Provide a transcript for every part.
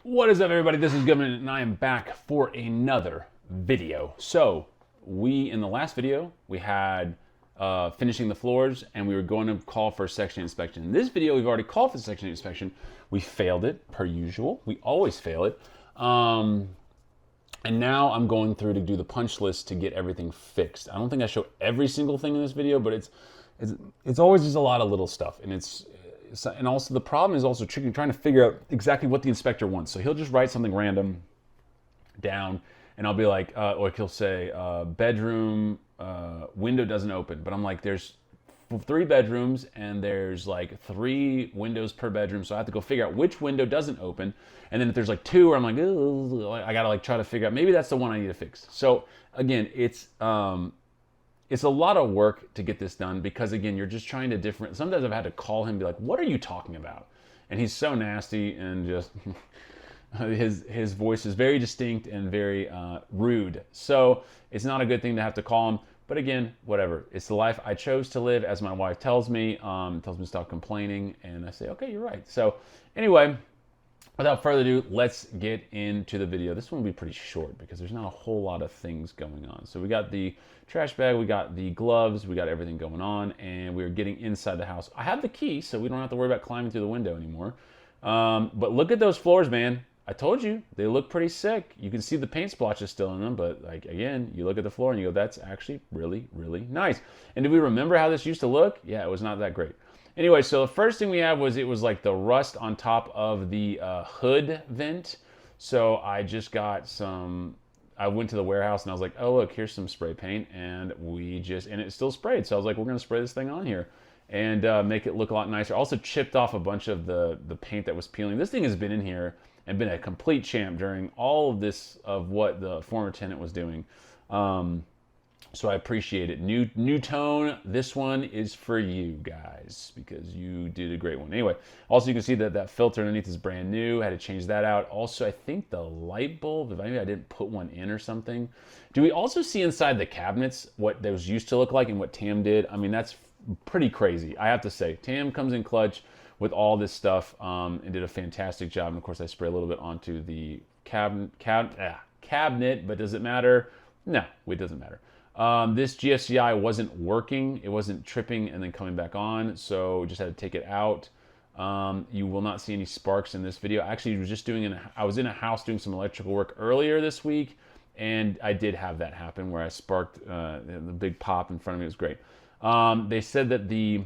What is up, everybody? This is Goodman, and I am back for another video. So, in the last video, we had finishing the floors, and we were going to call for a section inspection. In this video, we've already called for the section inspection. We failed it, per usual. We always fail it. And now I'm going through to do the punch list to get everything fixed. I don't think I show every single thing in this video, but it's always just a lot of little stuff, and also the problem is also tricky trying to figure out exactly what the inspector wants. So he'll just write something random down, and I'll be like, or he'll say, bedroom window doesn't open. But I'm like, there's 3 bedrooms and there's like 3 windows per bedroom, so I have to go figure out which window doesn't open. And then if there's like 2 where I'm like, I gotta like try to figure out, maybe that's the one I need to fix. So again, it's a lot of work to get this done because, again, you're just trying to sometimes I've had to call him and be like, what are you talking about? And he's so nasty and just, his voice is very distinct and very rude. So it's not a good thing to have to call him. But again, whatever. It's the life I chose to live, as my wife tells me. Tells me to stop complaining. And I say, okay, you're right. So anyway, without further ado, let's get into the video. This one will be pretty short because there's not a whole lot of things going on. So we got the trash bag, we got the gloves, we got everything going on, and we're getting inside the house. I have the key, so we don't have to worry about climbing through the window anymore. But look at those floors, man. I told you, they look pretty sick. You can see the paint splotches still in them, but like, again, you look at the floor and you go, that's actually really, really nice. And do we remember how this used to look? Yeah, it was not that great. Anyway, so the first thing we had was, it was like the rust on top of the hood vent. So I just got I went to the warehouse and I was like, oh, look, here's some spray paint. And it still sprayed. So I was like, we're going to spray this thing on here and make it look a lot nicer. Also chipped off a bunch of the paint that was peeling. This thing has been in here and been a complete champ during all of this, of what the former tenant was doing. So I appreciate it. New tone. This one is for you guys because you did a great one. Anyway, also you can see that filter underneath is brand new. Had to change that out. Also, I think the light bulb, if maybe I didn't put one in or something. Do we also see inside the cabinets what those used to look like and what Tam did? I mean, that's pretty crazy, I have to say. Tam comes in clutch with all this stuff and did a fantastic job. And of course, I spray a little bit onto the cabinet, but does it matter? No, it doesn't matter. This GFCI wasn't working. It wasn't tripping and then coming back on, so we just had to take it out. You will not see any sparks in this video. Actually, I was in a house doing some electrical work earlier this week, and I did have that happen where I sparked the big pop in front of me. It was great. They said that the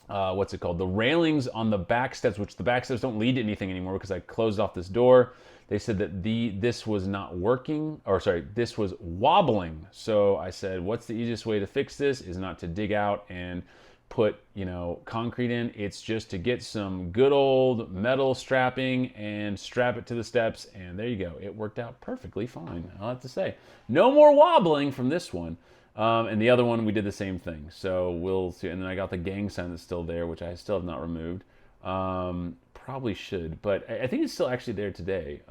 the railings on the back steps, which the back steps don't lead to anything anymore because I closed off this door. They said that this was not working, or sorry, this was wobbling. So I said, what's the easiest way to fix this? Is not to dig out and put, concrete in. It's just to get some good old metal strapping and strap it to the steps. And there you go. It worked out perfectly fine, I'll have to say. No more wobbling from this one. And the other one, we did the same thing. So we'll see. And then I got the gang sign that's still there, which I still have not removed. Probably should, but I think it's still actually there today,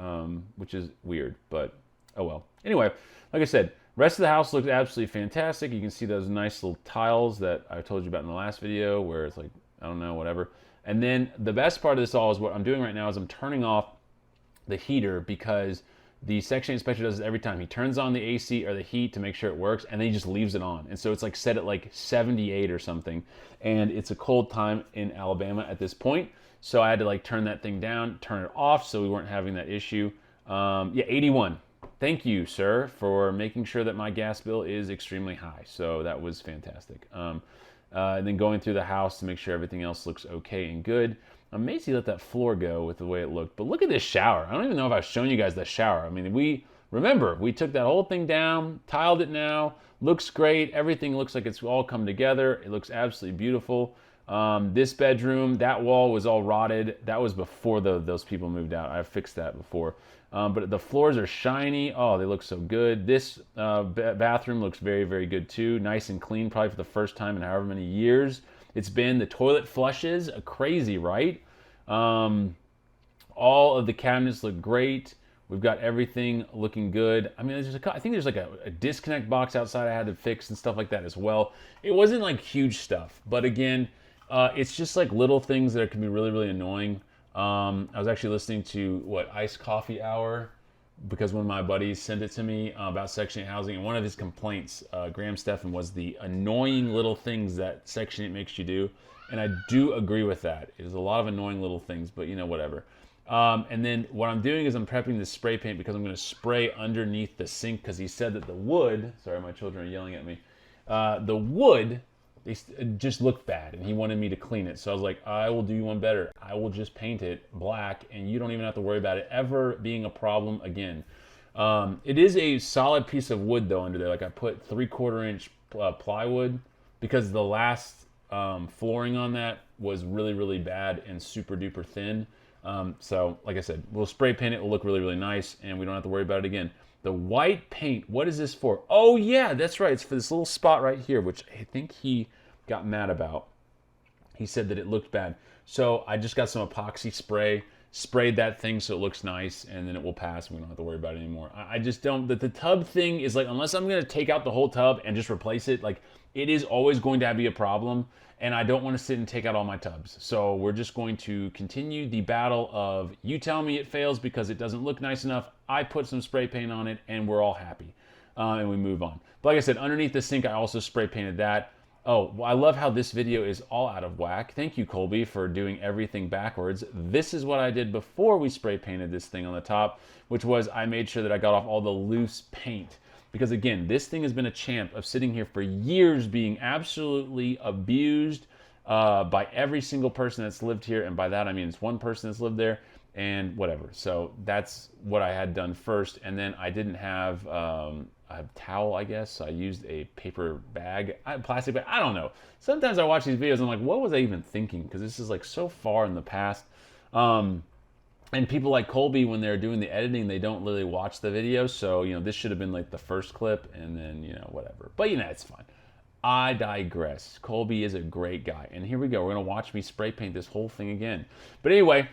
which is weird, but oh well. Anyway, like I said, rest of the house looks absolutely fantastic. You can see those nice little tiles that I told you about in the last video where it's like, I don't know, whatever. And then the best part of this all is what I'm doing right now is I'm turning off the heater because the section inspector does this every time. He turns on the AC or the heat to make sure it works, and then he just leaves it on. And so it's like set at like 78 or something. And it's a cold time in Alabama at this point. So I had to like turn that thing down, turn it off so we weren't having that issue. Yeah, 81. Thank you, sir, for making sure that my gas bill is extremely high. So that was fantastic. And then going through the house to make sure everything else looks okay and good. I'm amazed he let that floor go with the way it looked. But look at this shower. I don't even know if I've shown you guys the shower. I mean, we took that whole thing down, tiled it now. Looks great. Everything looks like it's all come together. It looks absolutely beautiful. This bedroom, that wall was all rotted. That was before those people moved out. I fixed that before. But the floors are shiny. Oh, they look so good. This bathroom looks very, very good too. Nice and clean, probably for the first time in however many years it's been. The toilet flushes, crazy, right? All of the cabinets look great. We've got everything looking good. I mean, I think there's like a disconnect box outside I had to fix and stuff like that as well. It wasn't like huge stuff, but again, it's just like little things that can be really, really annoying. I was actually listening to Iced Coffee Hour, because one of my buddies sent it to me about Section 8 housing, and one of his complaints, Graham Stephan, was the annoying little things that Section 8 makes you do. And I do agree with that. There's a lot of annoying little things, but whatever. And then what I'm doing is I'm prepping the spray paint, because I'm going to spray underneath the sink, because he said that the wood, sorry, my children are yelling at me, the wood, it just looked bad, and he wanted me to clean it. So I was like, I will do you one better. I will just paint it black, and you don't even have to worry about it ever being a problem again. It is a solid piece of wood, though, under there. Like, I put 3/4 inch plywood, because the last flooring on that was really, really bad and super duper thin. So, like I said, we'll spray paint it. It'll look really, really nice, and we don't have to worry about it again. The white paint, what is this for? Oh, yeah, that's right. It's for this little spot right here, which I think he got mad about. He said that it looked bad. So I just got some epoxy spray, sprayed that thing so it looks nice, and then it will pass, and we don't have to worry about it anymore. I just don't, the tub thing is like, unless I'm going to take out the whole tub and just replace it, like, it is always going to be a problem, and I don't want to sit and take out all my tubs. So we're just going to continue the battle of, you tell me it fails because it doesn't look nice enough, I put some spray paint on it, and we're all happy. And we move on. But like I said, underneath the sink, I also spray painted that. Oh, well, I love how this video is all out of whack. Thank you, Colby, for doing everything backwards. This is what I did before we spray painted this thing on the top, which was I made sure that I got off all the loose paint. Because again, this thing has been a champ of sitting here for years, being absolutely abused by every single person that's lived here. And by that, I mean it's one person that's lived there and whatever. So that's what I had done first. And then I didn't have a towel, I guess. So I used a paper bag, plastic bag. I don't know. Sometimes I watch these videos and I'm like, what was I even thinking? Because this is like so far in the past. And people like Colby, when they're doing the editing, they don't really watch the video. So, this should have been like the first clip, and then, whatever. But, it's fine. I digress. Colby is a great guy. And here we go. We're going to watch me spray paint this whole thing again. But anyway,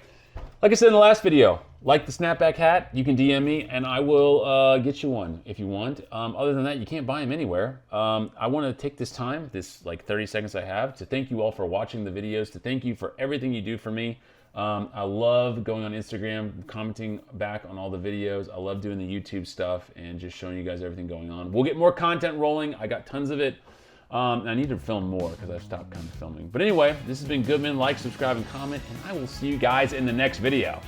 like I said in the last video, like the snapback hat, you can DM me, and I will get you one if you want. Other than that, you can't buy them anywhere. I want to take this time, this like 30 seconds I have, to thank you all for watching the videos, to thank you for everything you do for me. I love going on Instagram, commenting back on all the videos. I love doing the YouTube stuff and just showing you guys everything going on. We'll get more content rolling. I got tons of it. I need to film more because I've stopped kind of filming. But anyway, this has been Goodman. Like, subscribe, and comment, and I will see you guys in the next video.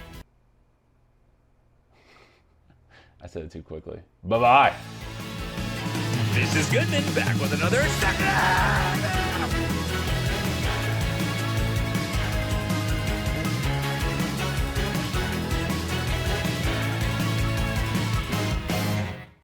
I said it too quickly. Bye-bye. This is Goodman, back with another second.